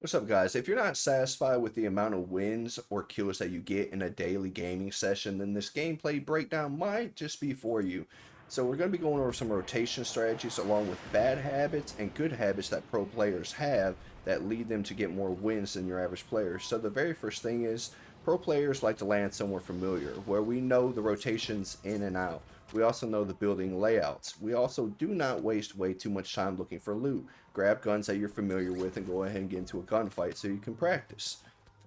What's up, guys? If you're not satisfied with the amount of wins or kills that you get in a daily gaming session, then this gameplay breakdown might just be for you. So we're going to be going over some rotation strategies along with bad habits and good habits that pro players have that lead them to get more wins than your average player. So the very first thing is pro players like to land somewhere familiar, where we know the rotations in and out. We also know the building layouts. We also do not waste way too much time looking for loot. Grab guns that you're familiar with and go ahead and get into a gunfight so you can practice.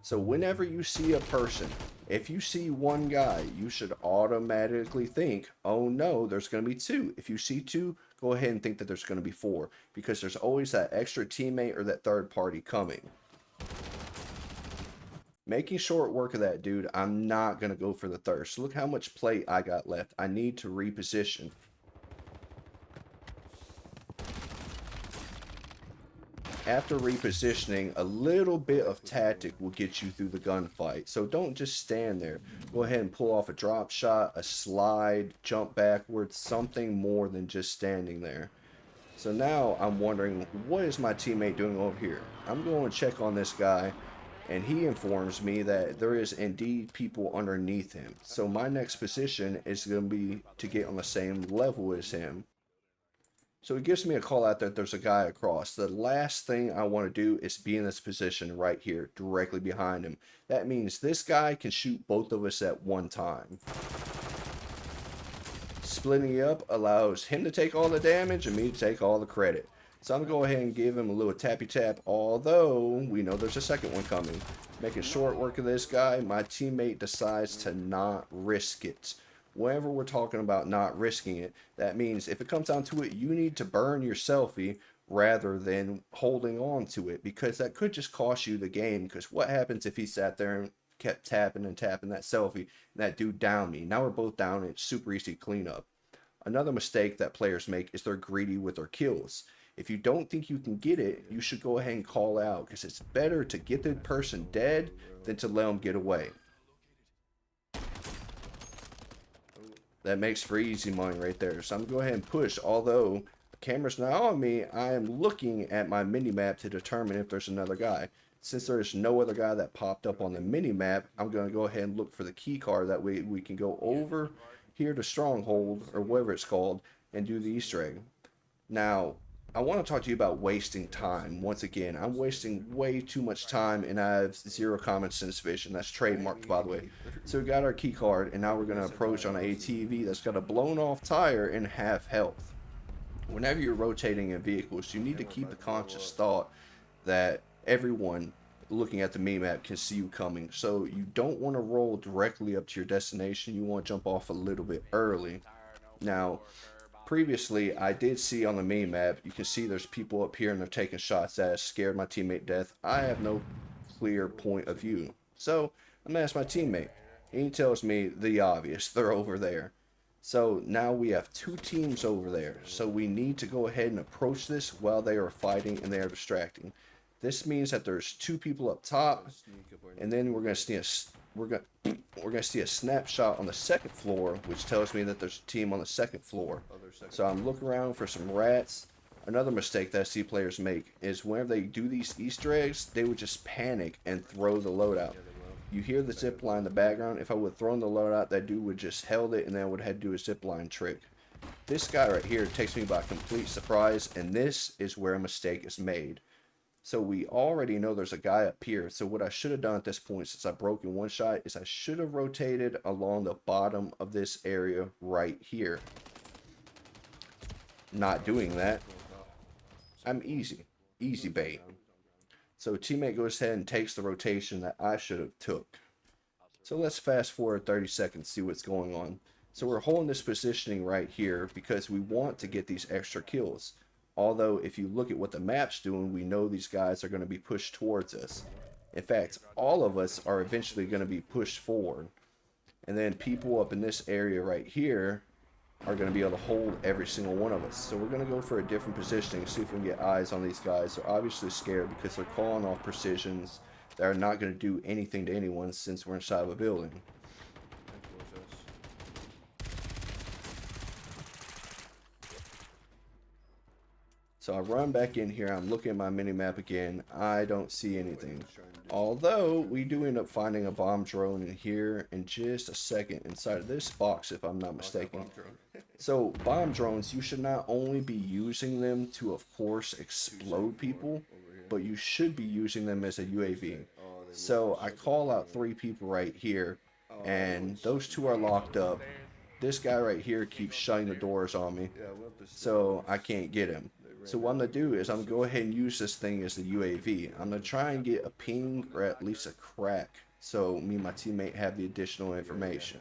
So whenever you see a person, if you see one guy, you should automatically think, oh no, there's going to be two. If you see two, go ahead and think that there's going to be four, because there's always that extra teammate or that third party coming. Making short work of that dude, I'm not going to go for the thirst. Look how much plate I got left. I need to reposition. After repositioning, a little bit of tactic will get you through the gunfight. So don't just stand there. Go ahead and pull off a drop shot, a slide, jump backwards, something more than just standing there. So now I'm wondering, what is my teammate doing over here? I'm going to check on this guy, and he informs me that there is indeed people underneath him. So my next position is going to be to get on the same level as him. So it gives me a call out that there's a guy across. The last thing I want to do is be in this position right here, directly behind him. That means this guy can shoot both of us at one time. Splitting up allows him to take all the damage and me to take all the credit. So I'm going to go ahead and give him a little tappy tap, although we know there's a second one coming. Making short work of this guy, my teammate decides to not risk it. Whenever we're talking about not risking it, that means if it comes down to it, you need to burn your selfie rather than holding on to it, because that could just cost you the game. Because what happens if he sat there and kept tapping and tapping that selfie and that dude downed me? Now we're both down and it's super easy to clean up. Another mistake that players make is they're greedy with their kills. If you don't think you can get it, you should go ahead and call out, because it's better to get the person dead than to let them get away. That makes for easy money right there. So I'm going to go ahead and push. Although the camera's not on me, I am looking at my mini-map to determine if there's another guy. Since there's no other guy that popped up on the mini-map, I'm going to go ahead and look for the key card. That way we can go over here to Stronghold, or whatever it's called, and do the Easter egg. Now, I want to talk to you about wasting time. Once again, I'm wasting way too much time, and I have zero common sense vision. That's trademarked, by the way. So we got our key card, and now we're going to approach on an ATV that's got a blown off tire and half health. Whenever you're rotating in vehicles, you need to keep the conscious thought that everyone looking at the map can see you coming. So you don't want to roll directly up to your destination. You want to jump off a little bit early. Now, previously, I did see on the map, you can see there's people up here and they're taking shots at us, scared my teammate death. I have no clear point of view. So I'm going to ask my teammate. And he tells me the obvious, they're over there. So now we have two teams over there. So we need to go ahead and approach this while they are fighting and they are distracting. This means that there's two people up top, and then we're going to see a snapshot on the second floor, which tells me that there's a team on the second floor. So I'm looking around for some rats. Another mistake that I see players make is whenever they do these Easter eggs, they would just panic and throw the loadout. You hear the zip line in the background. If I would have thrown the loadout, that dude would just held it, and then I would have had to do a zip line trick. This guy right here takes me by complete surprise, and this is where a mistake is made. So we already know there's a guy up here. So what I should have done at this point, since I broke in one shot, is I should have rotated along the bottom of this area right here. Not doing that. I'm easy bait. So teammate goes ahead and takes the rotation that I should have took. So let's fast forward 30 seconds, see what's going on. So we're holding this positioning right here because we want to get these extra kills. Although, if you look at what the map's doing, we know these guys are going to be pushed towards us. In fact, all of us are eventually going to be pushed forward. And then people up in this area right here are going to be able to hold every single one of us. So we're going to go for a different positioning, see if we can get eyes on these guys. They're obviously scared because they're calling off precisions that are not going to do anything to anyone since we're inside of a building. So I run back in here. I'm looking at my mini map again. I don't see anything. Although we do end up finding a bomb drone in here in just a second inside of this box, if I'm not mistaken. So bomb drones, you should not only be using them to, of course, explode people, but you should be using them as a UAV. So I call out 3 people right here, and those 2 are locked up. This guy right here keeps shutting the doors on me, so I can't get him. So what I'm going to do is I'm going to go ahead and use this thing as the UAV. I'm going to try and get a ping or at least a crack so me and my teammate have the additional information.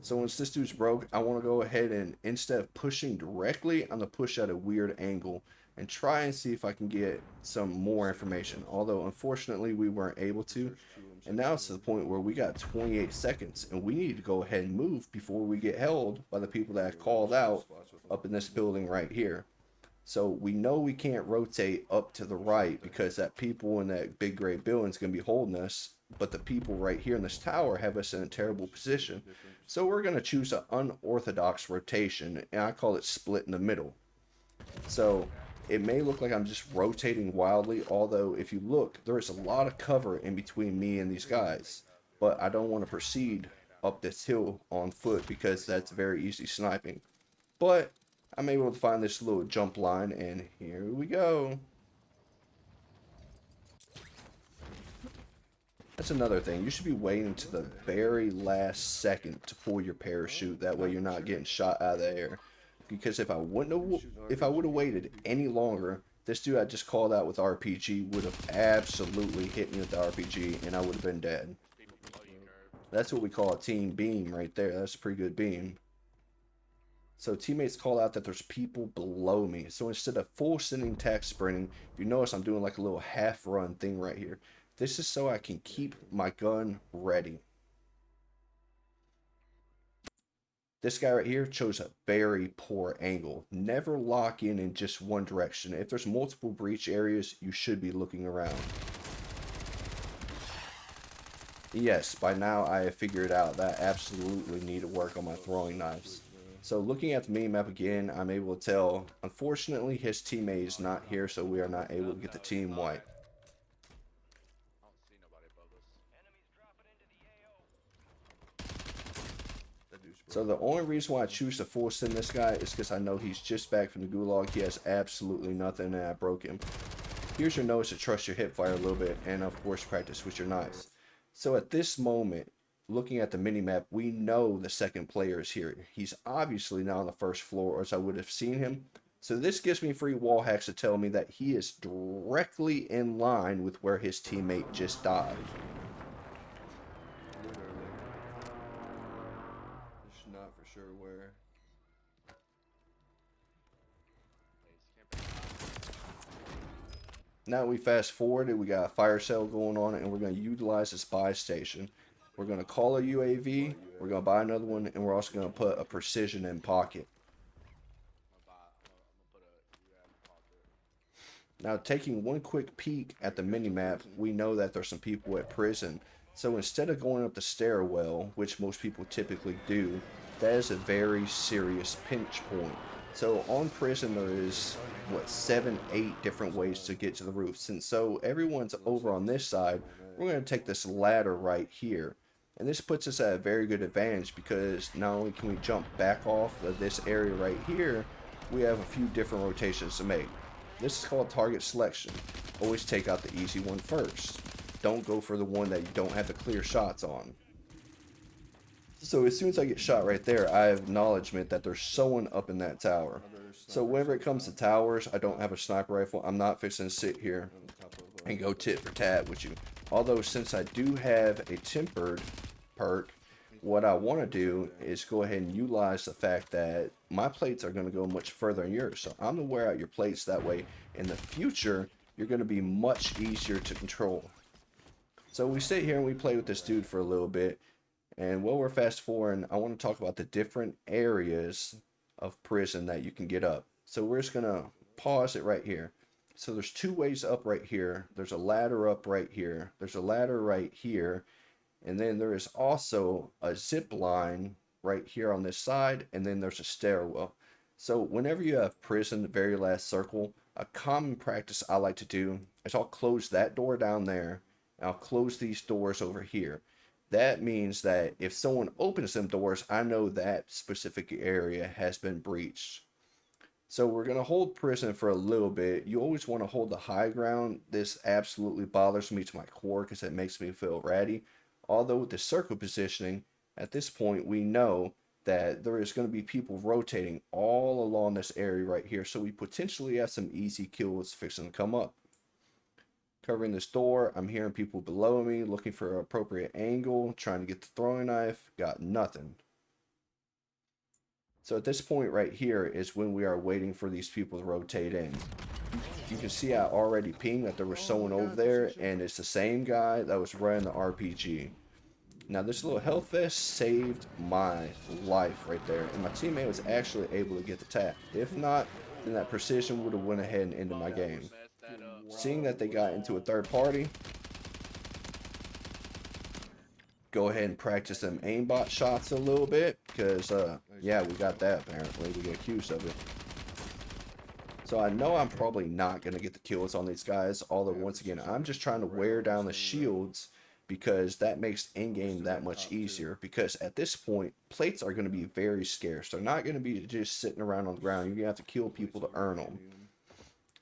So once this dude's broke, I want to go ahead and instead of pushing directly, I'm going to push at a weird angle and try and see if I can get some more information. Although unfortunately we weren't able to. And now it's to the point where we got 28 seconds and we need to go ahead and move before we get held by the people that I called out up in this building right here. So we know we can't rotate up to the right because that people in that big gray building is going to be holding us. But the people right here in this tower have us in a terrible position. So we're going to choose an unorthodox rotation, and I call it split in the middle. So it may look like I'm just rotating wildly, although if you look, there's a lot of cover in between me and these guys. But I don't want to proceed up this hill on foot because that's very easy sniping. But I'm able to find this little jump line, and here we go. That's another thing. You should be waiting to the very last second to pull your parachute. That way you're not getting shot out of the air. Because if I would have waited any longer, this dude I just called out with RPG would have absolutely hit me with the RPG, and I would have been dead. That's what we call a team beam right there. That's a pretty good beam. So teammates call out that there's people below me. So instead of full sending tack sprinting, if you notice I'm doing like a little half run thing right here. This is so I can keep my gun ready. This guy right here chose a very poor angle. Never lock in just one direction. If there's multiple breach areas, you should be looking around. Yes, by now I have figured out that I absolutely need to work on my throwing knives. So looking at the mini-map again, I'm able to tell, unfortunately his teammate is not here, so we are not able to get the team wipe. So the only reason why I choose to full send this guy is because I know he's just back from the gulag. He has absolutely nothing, and I broke him. Here's your notice to trust your hip fire a little bit, and of course practice with your knives. So at this moment, looking at the mini-map, we know the second player is here. He's obviously not on the first floor, or else I would have seen him. So this gives me free wall hacks to tell me that he is directly in line with where his teammate just died. Not for sure where. Now we fast forwarded, we got a fire sale going on, and we're going to utilize this buy station. We're going to call a UAV, we're going to buy another one, and we're also going to put a precision in pocket. Now taking one quick peek at the mini-map, we know that there's some people at prison. So instead of going up the stairwell, which most people typically do, that is a very serious pinch point. So on prison there is, what, 7, 8 different ways to get to the roof. Since so everyone's over on this side, we're going to take this ladder right here. And this puts us at a very good advantage because not only can we jump back off of this area right here, we have a few different rotations to make. This is called target selection. Always take out the easy one first. Don't go for the one that you don't have the clear shots on. So as soon as I get shot right there, I have acknowledgement that there's someone up in that tower. So whenever it comes to towers, I don't have a sniper rifle. I'm not fixing to sit here and go tit for tat with you. Although since I do have a tempered perk, what I want to do is go ahead and utilize the fact that my plates are going to go much further than yours. So I'm going to wear out your plates that way. In the future, you're going to be much easier to control. So we sit here and we play with this dude for a little bit. And while we're fast forwarding, I want to talk about the different areas of prison that you can get up. So we're just going to pause it right here. So there's 2 ways up right here. There's a ladder up right here. There's a ladder right here. And then there is also a zip line right here on this side, and then there's a stairwell. So whenever you have prison, the very last circle, a common practice I like to do is I'll close that door down there, and I'll close these doors over here. That means that if someone opens them doors, I know that specific area has been breached. So we're going to hold prison for a little bit. You always want to hold the high ground. This absolutely bothers me to my core because it makes me feel ratty. Although with the circle positioning, at this point we know that there is going to be people rotating all along this area right here. So we potentially have some easy kills fixing to come up. Covering this door, I'm hearing people below me looking for an appropriate angle, trying to get the throwing knife. Got nothing. So at this point right here is when we are waiting for these people to rotate in. You can see I already pinged that there was someone over there, and it's the same guy that was running the RPG. Now this little health vest saved my life right there, and my teammate was actually able to get the tap. If not, then that precision would have went ahead and ended my game. Seeing that they got into a third party, go ahead and practice them aimbot shots a little bit, because yeah, we got that apparently. We get accused of it. So I know I'm probably not going to get the kills on these guys, although once again, I'm just trying to wear down the shields because that makes in-game that much easier, because at this point, plates are going to be very scarce. They're not going to be just sitting around on the ground. You're going to have to kill people to earn them.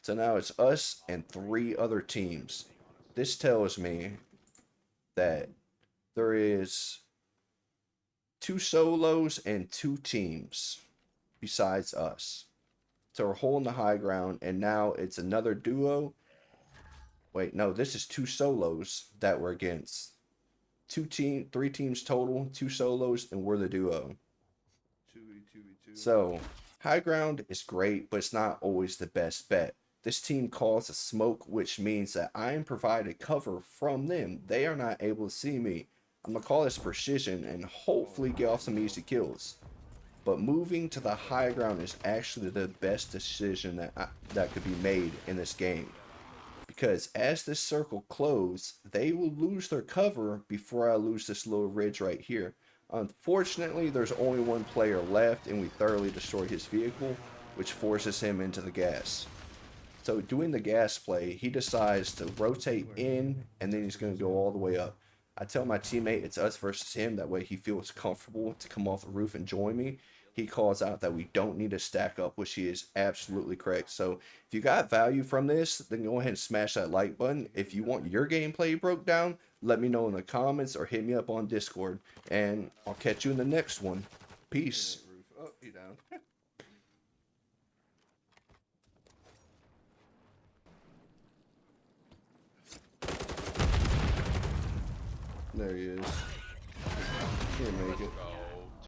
So now it's us and 3 other teams. This tells me that there is 2 solos and 2 teams besides us. So we're holding the high ground, and now it's another duo. Wait, no, this is 2 solos that we're against. 3 teams total, 2 solos, and we're the duo. 2v2v2. So high ground is great, but it's not always the best bet. This team calls a smoke, which means that I am provided cover from them. They are not able to see me. I'm going to call this precision and hopefully get off some easy kills. But moving to the high ground is actually the best decision that could be made in this game. Because as this circle closes, they will lose their cover before I lose this little ridge right here. Unfortunately, there's only 1 player left, and we thoroughly destroy his vehicle, which forces him into the gas. So doing the gas play, he decides to rotate in, and then he's going to go all the way up. I tell my teammate it's us versus him, that way he feels comfortable to come off the roof and join me. He calls out that we don't need to stack up, which he is absolutely correct. So if you got value from this, then go ahead and smash that like button. If you want your gameplay broke down, let me know in the comments or hit me up on Discord, and I'll catch you in the next one. Peace. Oh, he down. There he is. Can't make it.